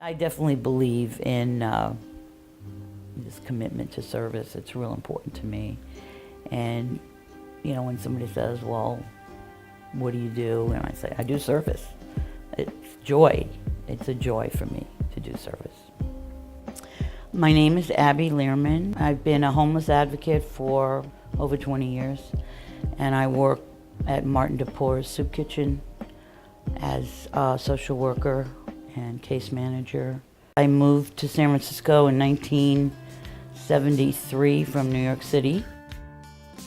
I definitely believe in this commitment to service. It's real important to me. And, you know, when somebody says, well, what do you do? And I say, I do service. It's joy. It's a joy for me to do service. My name is Abby Lehrman. I've been a homeless advocate for over 20 years, and I work at Martin DePore's Soup Kitchen as a social worker and case manager. I moved to San Francisco in 1973 from New York City.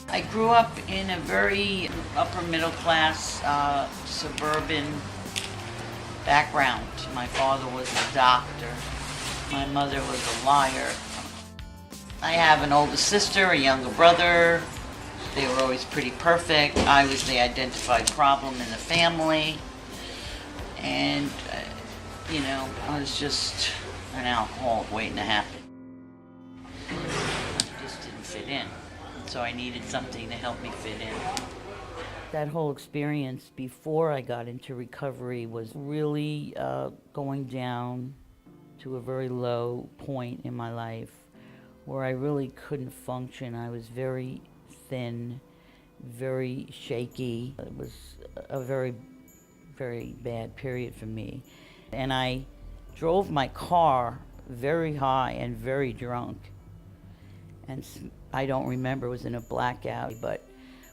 I grew up in a very upper middle class suburban background. My father was a doctor. My mother was a lawyer. I have an older sister, a younger brother. They were always pretty perfect. I was the identified problem in the family. And, you know, I was just an alcoholic waiting to happen. I just didn't fit in. So I needed something to help me fit in. That whole experience before I got into recovery was really going down to a very low point in my life where I really couldn't function. I was very thin, very shaky. It was a very, very bad period for me. And I drove my car very high and very drunk. And I don't remember, it was in a blackout, but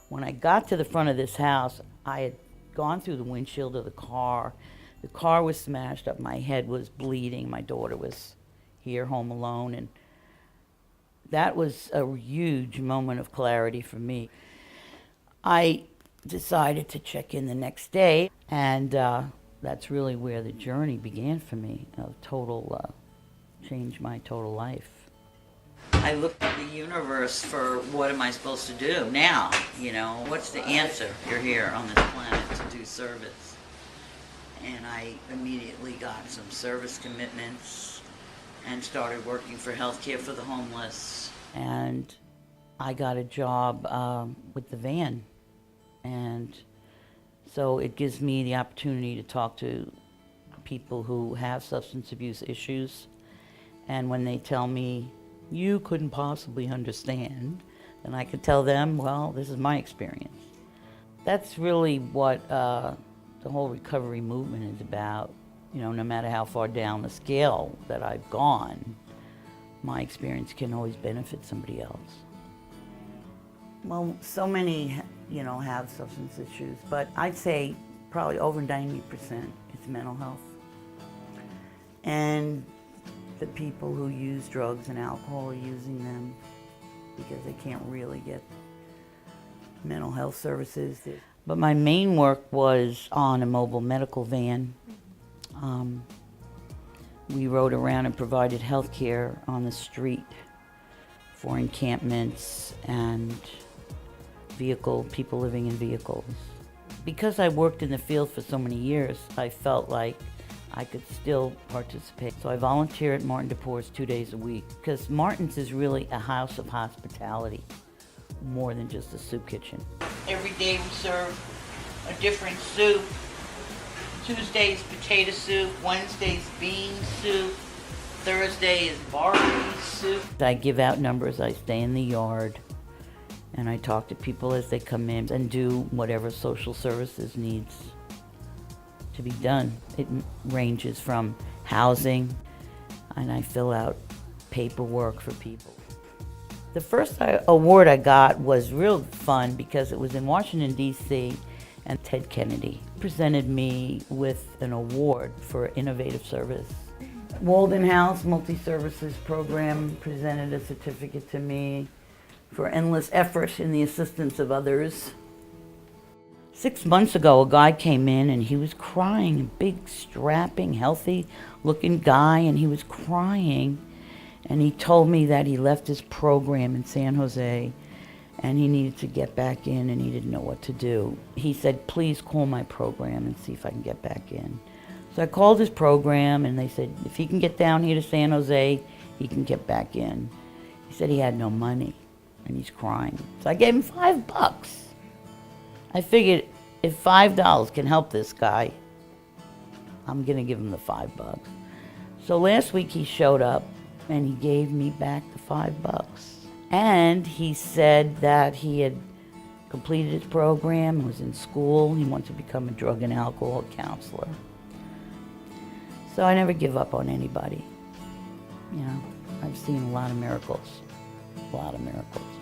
when I got to the front of this house, I had gone through the windshield of the car. The car was smashed up, my head was bleeding, my daughter was here home alone, and that was a huge moment of clarity for me. I decided to check in the next day, and that's really where the journey began for me, changed my total life. I looked at the universe for what am I supposed to do now, you know? What's the answer? You're here on this planet to do service. And I immediately got some service commitments and started working for healthcare for the homeless. And I got a job with the van. And so it gives me the opportunity to talk to people who have substance abuse issues. And when they tell me, you couldn't possibly understand, and I could tell them, well, this is my experience. That's really what the whole recovery movement is about. You know, no matter how far down the scale that I've gone, my experience can always benefit somebody else. Well, so many, you know, have substance issues, but I'd say probably over 90% is mental health. And the people who use drugs and alcohol are using them because they can't really get mental health services. But my main work was on a mobile medical van. We rode around and provided health care on the street for encampments and people living in vehicles. Because I worked in the field for so many years, I felt like I could still participate. So I volunteer at Martin DePore's 2 days a week because Martin's is really a house of hospitality, more than just a soup kitchen. Every day we serve a different soup. Tuesday's potato soup, Wednesday's bean soup, Thursday is barley soup. I give out numbers, I stay in the yard, and I talk to people as they come in and do whatever social services needs to be done. It ranges from housing, and I fill out paperwork for people. The first award I got was real fun because it was in Washington, D.C., and Ted Kennedy presented me with an award for innovative service. Walden House Multi-Services Program presented a certificate to me for endless effort in the assistance of others. 6 months ago, a guy came in and he was crying, a big, strapping, healthy-looking guy, and he was crying. And he told me that he left his program in San Jose and he needed to get back in and he didn't know what to do. He said, please call my program and see if I can get back in. So I called his program and they said, if he can get down here to San Jose, he can get back in. He said he had no money and he's crying. So I gave him $5. I figured if $5 can help this guy, I'm gonna give him the $5. So last week he showed up and he gave me back the $5. And he said that he had completed his program, was in school, he wanted to become a drug and alcohol counselor. So I never give up on anybody. You know, I've seen a lot of miracles, a lot of miracles.